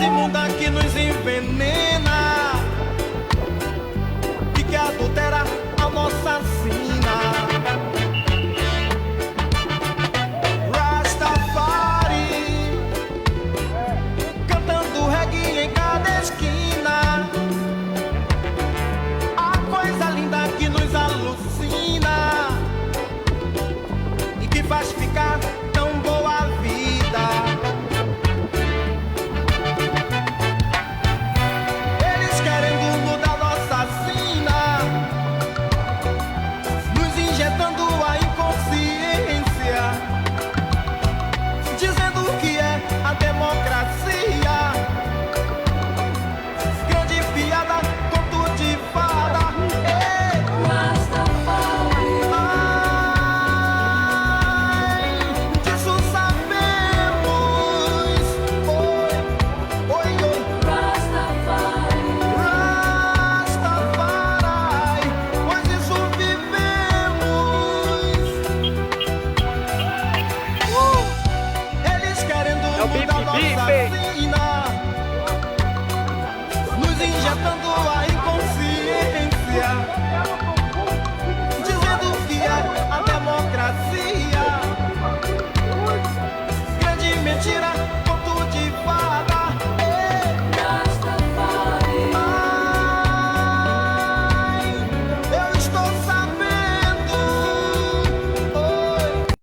coisa imunda que nos envenena e que adultera a nossa sina. Rastafari, cantando reggae em cada esquina. A coisa linda que nos alucina e que faz ficar tão boa a vida. Eles querendo mudar nossa sina, nos injetando a inconsciência, dizendo que é a democracia. Grande piada, conto de fada. Ei! Ai, disso sabemos. Oi, oi, oi. Rastafari, pois isso vivemos. Eles querendo É o mudar Bip nossa Bip. sina, nos injetando a